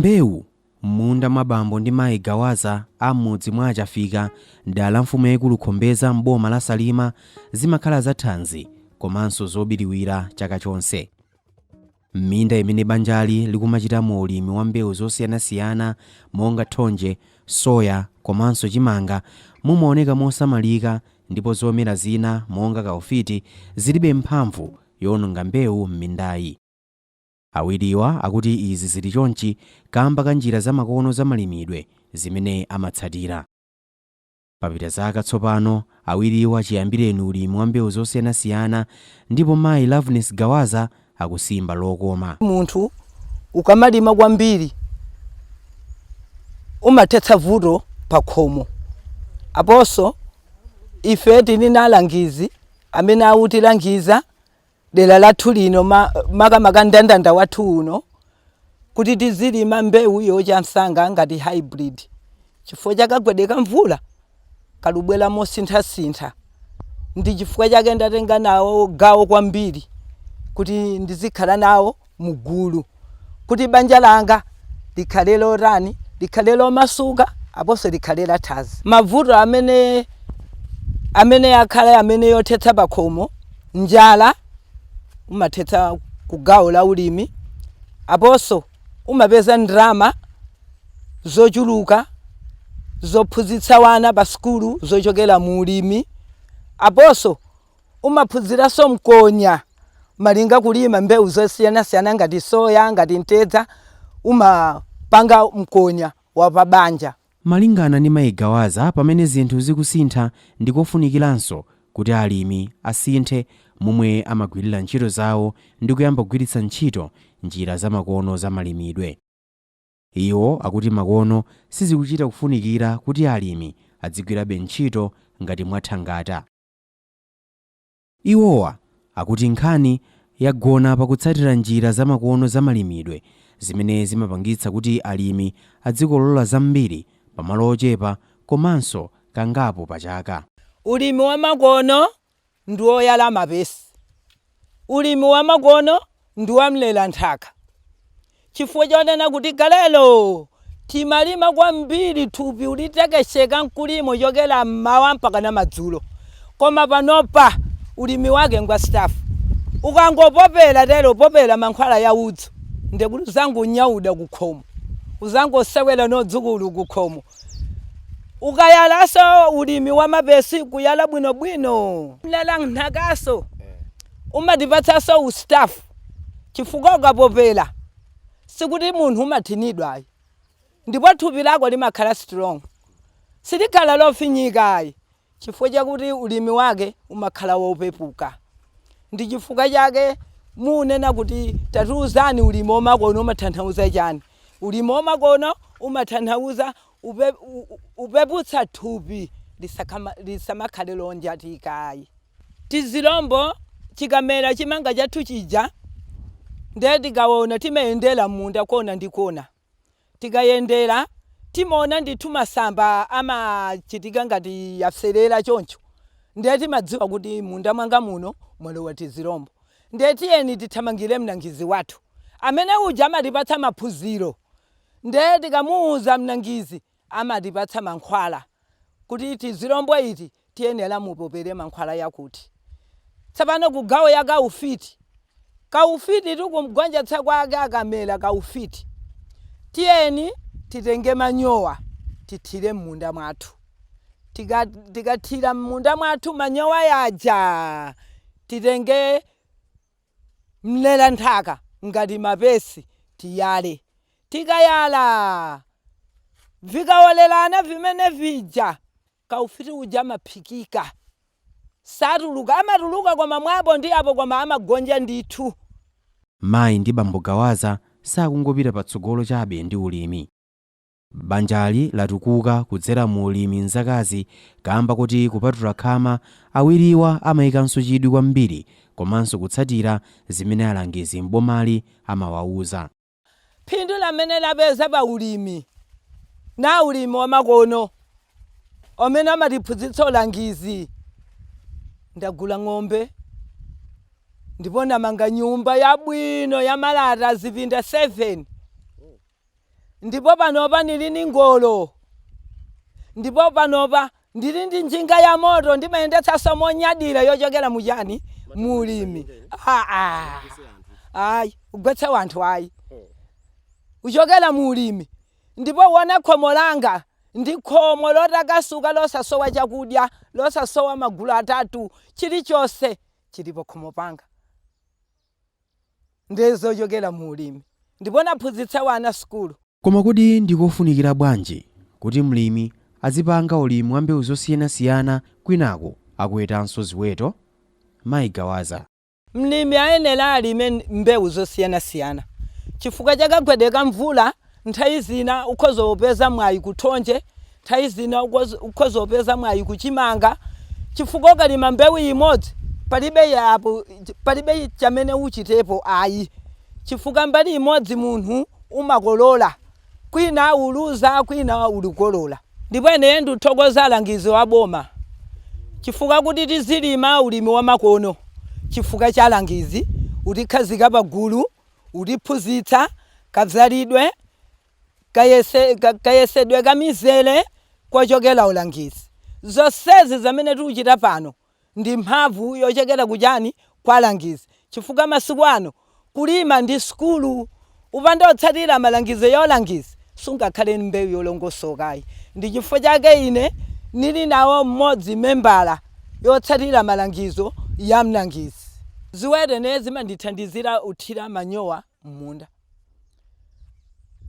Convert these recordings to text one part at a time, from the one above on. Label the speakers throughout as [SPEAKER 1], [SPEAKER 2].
[SPEAKER 1] Mbewu munda mwa bambo ndi mayi Gawaza amudzi mwa Achafika dala mfumu yaikulu Khombeza m'boma la Salima zimakhala zathanzi komanso zobiriwira chaka chonse. M'minda imene banjali likumachitamo ulimi wa mbewu zosiyanasiyana monga thonje, soya komanso chimanga mumaoneka mosamalika ndipo zomera zina monga kaufiti zilibe mphamvu yowononga mbewu m'mindayi. Awiriwa akuti izi zili chonchi kamba ka njira zamakono zamalimidwe zimene amatsatira. Papita zaka tsopano awiriwa chiyambireni ulimi wa mbewu zosiyanasiyana ndipo mayi Loveness Gawaza akusimba lokoma.
[SPEAKER 2] Munthu ukamalima kwambiri umathetsa vuto pa khomo. Aponso ife tili na alangizi amene awutilangiza dera lathu lino makamaka ndandanda wathu uno kuti tizilima mbewu yocha msanga ngati hybrid. Chifukwa chakagwedeka mvula kalubwera mosintha-sintha. Ndi chifukwa chake ndatenga nawo gawo kwambiri kuti ndizikhala nawo mugulu kuti banja langa likhale lotani, likhale lomasuka aponso likhale lathanzi. Mavuto amene akhala amene yothetsa pakhomo, njala umathetsa ku gawo la ulimi, aponso umapeza ndrama zochuluka zophunzitsa wana pa skulu zochokera mu ulimi, aponso umaphunziranso mkonya malinga kulima mbewu zosiyanasiyana ngati soya ngati ntedza umapanga mkonya wa pabanja.
[SPEAKER 1] Malingana ndi mayi Gawaza pamene zinthu zikusintha ndikofunikiranso kuti alimi asinthe momwe amagwirira ntchito zawo ndi kuyamba kugwiritsa ntchito njira zamakono zamalimidwe. Iwo akuti makono sizikuchita kufunikira kuti alimi adzigwirabe ntchito ngati mwathangata. Iwowa akuti nkhani yagona pakutsatira njira zamakono zamalimidwe zimene zimapangitsa kuti alimi adzikolola zambiri pamalo ochepa komanso kangapo pachaka.
[SPEAKER 2] Ulimi wa makono ndi oyala mapesi. Ulimi wa makono ndi wamlela nthaka. Chifukwa chonena kuti kalelo timalima kwambiri thupi ulitekesheka mkulimo chokera mmawa mpaka na madzulo. Koma panopa ulimi wake ngwa staff. Ukangopopera tero popera mankhwala ya udzu ndekuti uzangu nyauda kukhomo. Uzangu sewela nodzukulu kukhomo. Ukayalaso ulimi wa mapesi kuyala bwino mlela nthakaso umatipatsaso ustafu. Chifukwa ukapopera sikuti munthu umathinidwa ayi, ndipo thupi lako limakhala strong, silikhala lofinyika ayi, chifukwa chakuti ulimi wake umakhala wopepuka. Ndi chifukwa chake munena kuti tatiuzani ulimi wamakono umatanthauza chani. Ulimi wamakono umatanthauza upeputsa thupi lisamakhale lonjatika ayi. Tizilombo chikamera chimanga chathu chija ndiye tikaona timayendera munda kona ndi kona. Tikayendera timaona ndithu masamba amachitika ngati yaserera choncho. Ndiye timadziwa kuti munda mwanga muno mwalowa tizilombo. Ndiye tiyeni tithamangire mnangizi wathu amene uja amatipatsa maphunziro. Ndiye tikamuuza mnangizi amatipatsa mankhwala kuti tizilombo iti tiyenera mupopere mankhwala yakuti. Tsapano kugawo ya kaufiti. Kaufiti tukumgonjetsa kwake akamera kaufiti. Tiyeni titenge manyowa tithire munda mwathu. Tikathira munda mwathu manyowa yaja titenge mlela nthaka ngati mapesi tiyale. Tikayala vikawolelana vimene vija kaufiti uja maphikika. Satuluka amatuluka kwa mamwapo ndi apo kwa amagonja ndithu.
[SPEAKER 1] Mayi ndi bambo Gawaza sakungopita patsogolo chabe ndi ulimi. Banjali latukuka kudzera mu ulimi mzakazi kamba kuti kupatula khama awiriwa amayikanso chidwi kwambiri komanso kutsatira zimene alangizi mbomali amawauza.
[SPEAKER 2] Phindu lamene lapeza pa ulimi na ulimi wa makono omene amatiphunzitsa ulangizi. Ndagula ng'ombe ndipo ndamanga nyumba yabwino ya malata zipinda 7. ndipo panopa ndili ndi ngolo, ndipo panopa ndili ndi njinga ya moto ndimayendetsa monyadira yochokera muchani mulimi. Ayi kugwetsa wanthu ayi uchokera mulimi. Ndipo wona khomo langa ndi khomo lotakasuka losasowa chakudya, losasowa magulu atatu, chilichonse chilipo khomo panga ndizochokera mulimi. Ndipo naphunzitsa wana sukulu.
[SPEAKER 1] Koma kodi ndikofunikira bwanji kuti mlimi azipanga ulimi wa mbewu zosiyanasiyana kwinako akuwetanso ziweto? Mayi Gawaza:
[SPEAKER 2] Mlimi ayenera alime mbewu zosiyanasiyana chifukwa chakagwedeka mvula. Nthawi zina ukhoza kupeza mwayi kuthonje, nthawi zina ukhoza kupeza mwayi kuchimanga. Chifukwa ukalima mbewu imodzi palibe chamene uchitepo ayi. Chifukwa mbali imodzi munthu umakolola, kwina uluza, kwina ulikolola. Ndipo ine ndithokoza alangizi wa boma chifukwa kuti tizilima ulimi wa makono. Chifukwa cha alangizi utikhazika pagulu, utiphunzitsa kadzalidwe, kayesedwe kamizere kochokera ulangizi. Zonsezi zamene tikuchita pano ndi mphamvu yochokera kuchani kwa alangizi. Chifukwa masiku ano kulima ndi sukulu, upanda otsatira malangizo ya ulangizi sungakhale mbewu yolongosokayi. Ndi chifukwa chake ine nili nawo mmodzi membala yotsatira malangizo ya mlangizi. Ziweto ne zimandithandizira uthira manyowa m'munda.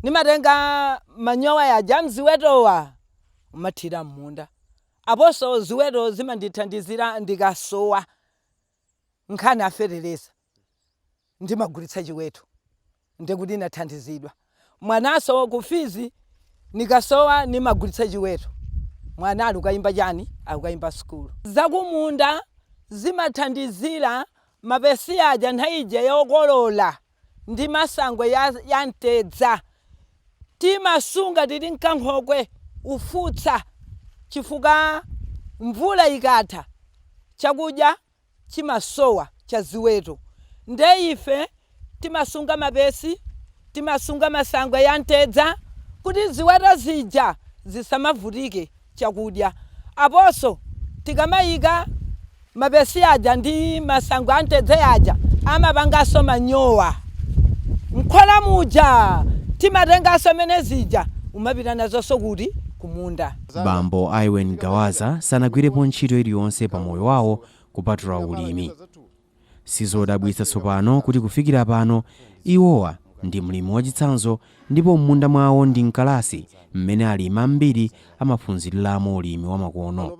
[SPEAKER 2] Nimatenga manyowa yaja mziwetowa umathira m'munda. Aponso ziweto zimandithandizira ndikasowa nkhani afereleza ndimagulitsa chiweto ndikuti nathandizidwa. Mwanaso kufizi nikasowa nimagulitsa chiweto, mwana ali kuyimba chani akuyimba sukulu. Zakumunda zimathandizira mapesi aja nthaije yokolola ndi masangwe ya ntedza. Timasunga tili mkankhokwe ufutsa chifukwa mvula ikatha chakudya chimasowa cha ziweto. Nde ife timasunga mapesi, timasunga masangwe ya ntedza kuti ziweto zija zisamavutike chakudya. Aponso tikamayika mapesi aja ndi masangwe a ntedza yaja amapanganso manyowa. Nkhola muja timatenganso mene zija umapita nazonso kuti kumunda.
[SPEAKER 1] Bambo Iwen Gawaza sanagwirepo ntchito iliyonse pa moyo wawo kupatula ulimi. Sizodabwitsa tsopano kuti kufikira pano iwowa ndi mlimi wachitsanzo, ndipo m'munda mwawo ndi mkalasi mmene alimi ambiri amaphunziriramo ulimi wa makono.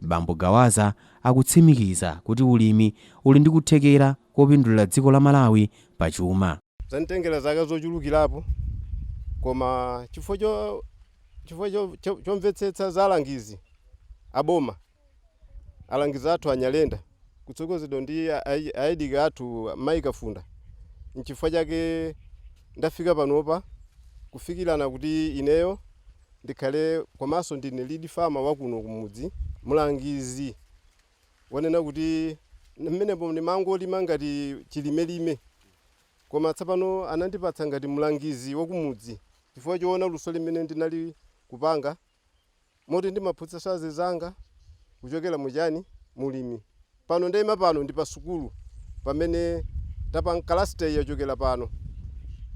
[SPEAKER 1] Bambo Gawaza akutsimikiza kuti ulimi uli ndi kuthekera kopindulira dziko la Malawi pa chuma.
[SPEAKER 3] Zanitengera zaka zochulukirapo, koma chifukwa chomvetsetsa za alangizi aboma, alangizi athu anyalenda kutsogozedwa ndi aidika athu Mayi Kafunda. Nchifukwa chake ndafika panopa kufikirana kuti ineyo ndikhale komanso ndine lead farmer wakuno kumudzi. Mulangizi wanena kuti mmenepo ndimangolima ngati chilimelime, koma tsopano anandipatsa ngati mulangizi wakumudzi chifukwa choona luso limene ndinali kupanga moti ndimaphunzitsa azanga kuchokera muchani mulimi. Pano ndayima pano ndi pa sukulu pamene tapa kalasi yachokera pano,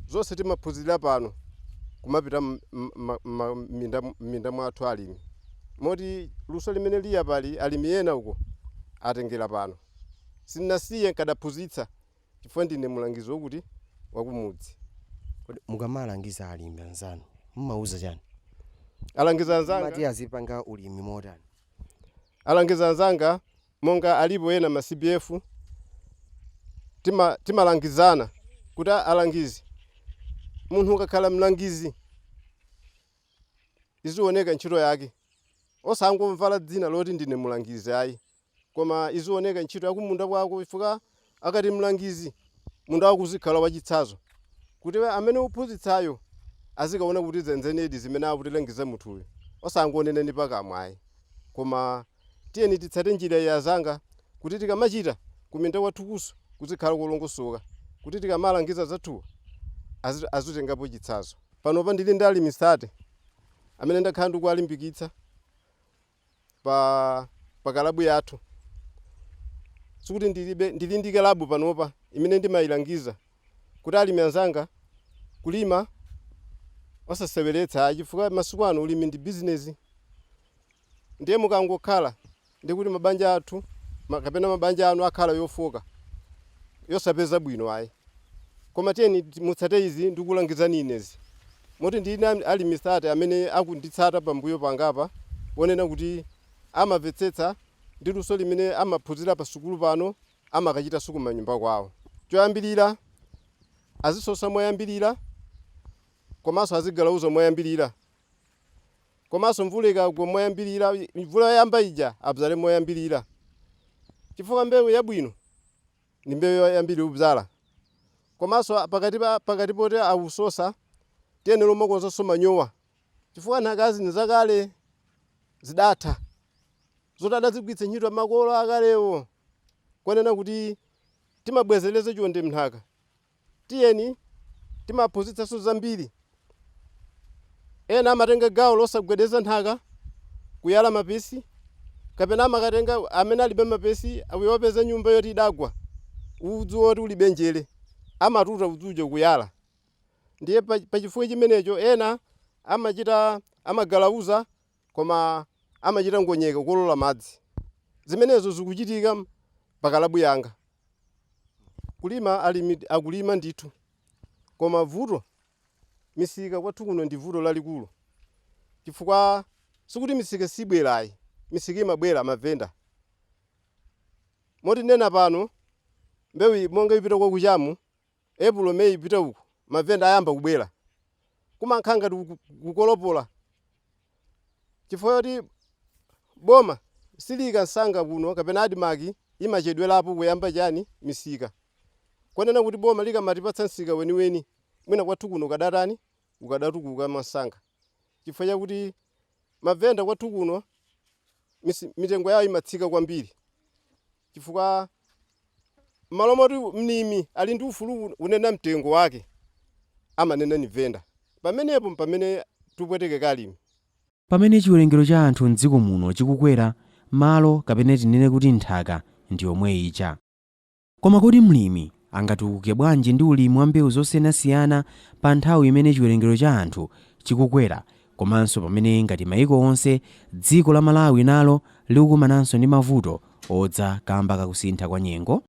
[SPEAKER 3] zonse timaphunzira pano kumapita minda mwathu alimi. Moti luso limene liya pali alimi ena uko atengera pano. Sinasiye nkadaphunzitsa chifukwa ndine mulangizi wokuti wakumudzi.
[SPEAKER 4] Mukamalangiza alimi anzanu mumauza chani?
[SPEAKER 3] Alangiza anzanga
[SPEAKER 4] mati azipanga ulimi motani?
[SPEAKER 3] Alangiza anzanga monga alipo ena ma CBF timalangizana kuti alangizi munthu ukakhala mlangizi izioneka ntchito yake, osangomvala dzina loti ndine mulangizi ayi, koma izioneka ntchito yakumunda kwako. Chifukwa akati mlangizi munda wako uzikhala wachitsanzo kuti amene uphunzitsayo azikaona kuti zenzenedi zimene akutilangiza munthuyo osangonena ndi pakamwa ayi. Koma tiyeni titsate njira ya zanga kuti tikamachita kuminda kwathukuso kuzikhala kolongosoka, kuti tikamalangiza zathu azitengapo chitsanzo. panopa ndili ndi alimi 30 amene ndakhala ndikuwalimbikitsa pa kalabu yathu. Sikuti ndili ndi kalabu panopa imene ndimayilangiza kuti alimi anzanga kulima osaseweretsa, chifukwa masiku ano ulimi ndi business. Ndiye mukangokhala ndikuti mabanja athu kapena mabanja anu akhala yofoka yosapeza bwino ayi. Koma tiyeni mutsate izi ndikulangizani inezi. Moti ndili alimi 30 amene akunditsata pambuyo pangapa wonena kuti amamvetsetsa ndi luso limene amaphunzira pa sukulu pano amakachita suku manyumba kwawo. Choyambirira azisosa moyambirira, komanso azigalauza moyambirira, komanso mvula ikagwa moyambirira, mvula yamba ija abzale moyambirira. Chifukwa mbewu yabwino ndi mbewu yambiri ubzala. Komanso pakati poti awusosa tiyene lomokonzanso manyowa, chifukwa nthakazi nzakale zidatha zoti adazigwiritsa ntchito makolo akalewo, kwanena kuti timabwezereze chonde mnthaka. Tiyeni timaphunzitsanso zambiri. Ena amatenga gawo losagwedeza nthaka kuyala mapesi, kapena amakatenga amene alibe mapesi awopeza nyumba yoti idagwa udzu woti ulibe njere amatuta udzujo kuyala. Ndiye pachifukwa chimenecho ena amagalauza koma amachita ngonyeka kukolola madzi. Zimenezo zikuchitika pakalabu yanga. Kulima alimi akulima ndithu, koma vuto misika kwathu kuno ndi vuto lalikulu. Chifukwa sikuti misika sibwerayi, misika imabwera mavenda. Moti nena pano mbewu monga ipita kwa kuchamu, April May ipita uku, mavenda ayamba kubwera. Kumankhala ngati kukolopola. Chifukwa yoti boma silika nsanga kuno kapena adimaki imachedwerapo kuyamba chani misika. Kwanena kuti boma likamatipatsa nsika weniweni mwina kwathu kuno kadatani ukadatukuka masanga. Chifukwa chakuti mavenda kwathu kuno mitengo yawo imatsika kwambiri. Chifukwa malo moti mlimi ali ndi ufulu unena mtengo wake amanena ni venda. Pamenepo pamene tupweteke kalimi.
[SPEAKER 1] Pamene chiwerengero cha anthu m'dziko muno chikukwera, malo kapena tinene kuti nthaka ndi yomwe ija. Koma kodi mlimi angatukuke bwanji ndi ulimi wa mbewu zosiyanasiyana pa nthawi imene chiwerengero cha anthu chikukwera, komanso pamene ngati mayiko onse dziko la Malawi nalo likukumananso ndi mavuto odza kamba kakusintha kwa nyengo?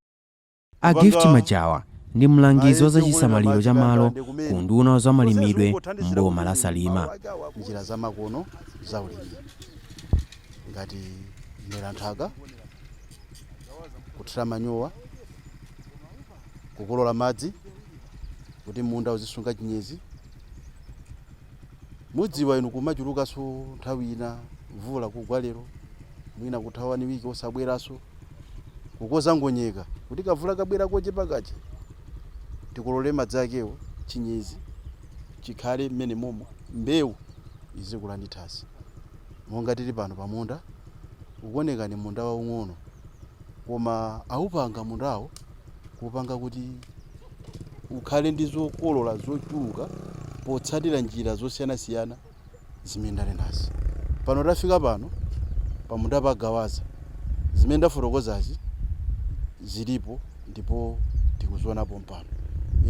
[SPEAKER 1] A Gift Majawa ndi mlangizi za chisamaliro cha malo ku nduna za malimidwe m'boma la Salima.
[SPEAKER 5] Njira za makono za ulimi ngati mera nthaka, kuthira manyowa, kukolola madzi kuti munda uzisunga chinyezi. Mudziwa inu kumachulukanso nthawi ina mvula kugwa lero, mwina kuthawani wiki osabweranso, kukoza ngonyeka kuti kavula kabwera kochepa kache tikolole madzi akewo chinyezi chikhale mmene momo mbewu izikula ndi thasi. Monga tili pano pa munda ukuoneka ni munda waung'ono, koma awupanga mundawo kupanga kuti ukhale ndi zokolola zochuluka potsatira njira zosiyanasiyana zimene nazi. Pano tafika pano pa munda pa Gawaza, zimene ndafotokozazi zilipo ndipo tikuzionapo mpano.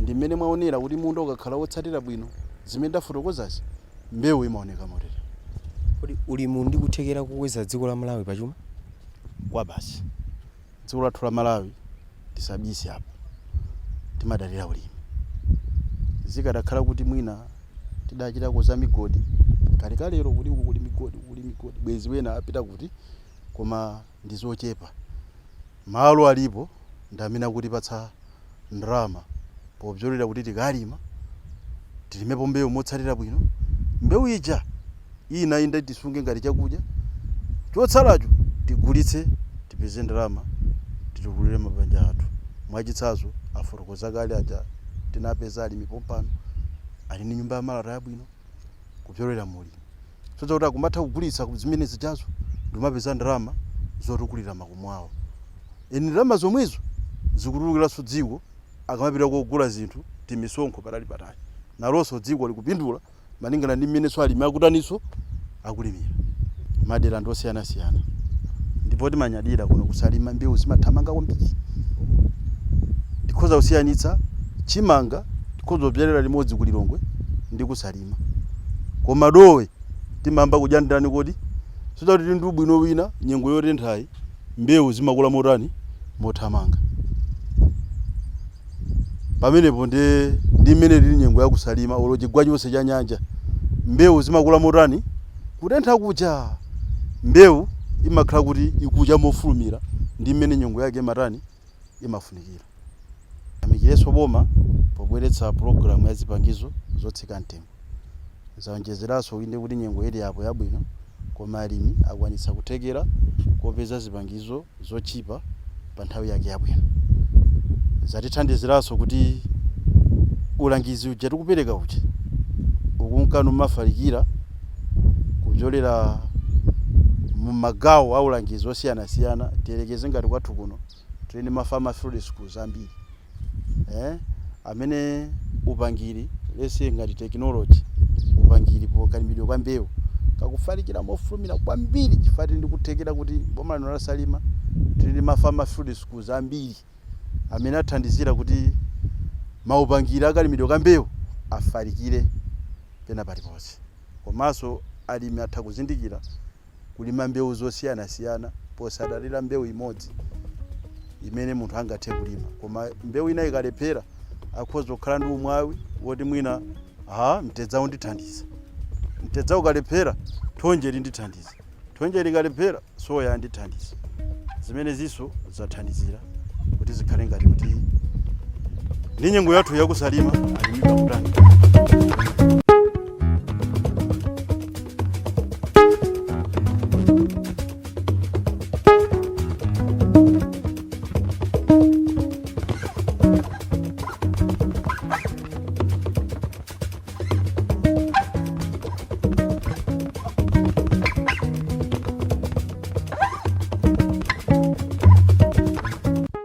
[SPEAKER 5] Ndi mmene mwaonera kuti munda ukakhala wotsatira bwino zimene ndafotokozazi mbewu imaoneka motere.
[SPEAKER 4] Kodi ulimi ndi kuthekera kukweza dziko la Malawi pachuma?
[SPEAKER 5] Kwa basi dziko lathu la Malawi tisabise apo, timadalira ulimi. Zikadakhala kuti mwina tidachitako za migodi kalikalero kuti uku kuli migodi bwezi wena apita kuti, koma ndi zochepa. Malo alipo ndamina kuti patsa ndrama pobzolera kuti tikalima tilimepo mbewu motsatira bwino. Mbewu ija ina inda tisunge ngati chakudya, chotsalacho tigulitse tipeze ndrama titukulire mabanja athu. Mwachitsazo afotokoza kale aja tinapeza alimi pompano ali ndi nyumba ya malata yabwino kupyolera mulimi. Soza kuti akumatha kugulitsa zimene zijazo ndimapeza ndrama zotukulira makomo awo. Ndrama zomwezo zikutulukiranso dziko akamapita kugula zinthu timisonkho patali nalonso dziko likupindula malingana ndi mmene alimi akutaniso akulimira madera ndosiyana-siyana. Ndipo timanyadira kuno kusalima mbewu zimathamanga kwambiri. Tikhoza kusiyanitsa chimanga, tikhoza kubyalira limodzi ku Lilongwe ndi kusalima. Koma dowe timamba kudya ndani kodi sikuti ndi ubwino wina nyengo yotenthayi mbewu zimakula motani mothamanga. Pamenepo ndi mmene lili nyengo yakusalima olo chigwa chonse cha nyanja mbewu zimakula motani kutentha kucha. Mbewu imakhala kuti ikucha mofulumira ndi mmene nyengo yake matani imafunikira. Amikireso boma pobweretsa programu ya zipangizo zotsika mtengo. Zaonjezeraso inde kuti nyengo ili yapo yabwino koma alimi akwanitsa kuthekera kopeza zipangizo zochipa pa nthawi yake yabwino. Zatithandiziraso kuti ulangizi uja tikupereka uja ukunkano mafalikira kudyolera mu magawo a ulangizi osiyana-siyana. Tiyerekeze ngati kwathu kuno tili ma farmer field schools ambiri amene upangiri lese ngati technology upangiri pokalimidwe kwa mbewu kakufalikira mofulumira kwambiri chifukwa ndi kuthekera kuti boma lino lasalima tili ma farmer field schools ambiri amene athandizira kuti maupangiri akalimidwe kwa mbewu afalikire pena paliponse. Komanso alimi atha kuzindikira kulima mbewu zosiyana-siyana posadalira mbewu imodzi imene munthu angathe kulima. Koma mbewu ina ikalephera akhoza kukhala ndi umwawi woti mwina mtedzawo ndithandiza. Mtedzawo ukalephera thonje lindithandiza. Thonje likalephera soya ndithandiza. Zimene ziso zathandizira kuti zikhale ngati kuti ndi nyengo yathu yakusalima alimidwa kutani.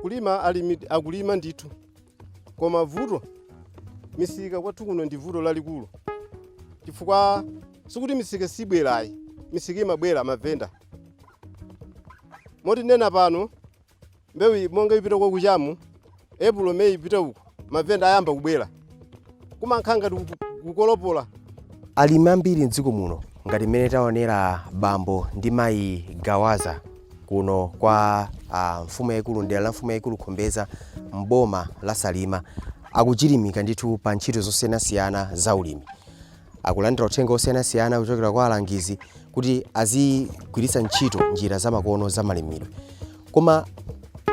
[SPEAKER 3] Kulima alimi akulima ndithu koma vuto misika kwathu kuno ndi vuto lalikulu chifukwa sikuti misika sibwerayi, misika imabwera mavenda. Moti nena pano mbewu monga ipita kwa kuchamu April May ipita uko mavenda ayamba kubwera kumankhanga kukolopola.
[SPEAKER 4] Alimi ambiri mdziko muno ngati mmene taonera bambo ndi mayi Gawaza kuno kwa mfumu yaikulu ndela la mfumu yaikulu Khombeza mboma la Salima akuchilimika ndithu pa ntchito zosiyana-siyana za ulimi. Akulandira uthenga osiyana-siyana kuchokera kwa alangizi kuti azigwiritsa ntchito njira zamakono za malimidwe. Koma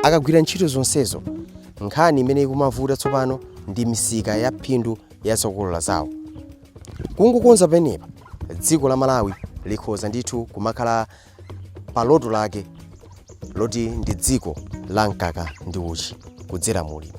[SPEAKER 4] akagwira ntchito zonsezo nkhani imene ikumavuta tsopano ndi misika ya phindu ya zokolola zawo. Kungokonza penepa dziko la Malawi likhoza ndithu kumakhala pa loto lake loti ndi dziko la mkaka ndi uchi kudzera mu ulimi.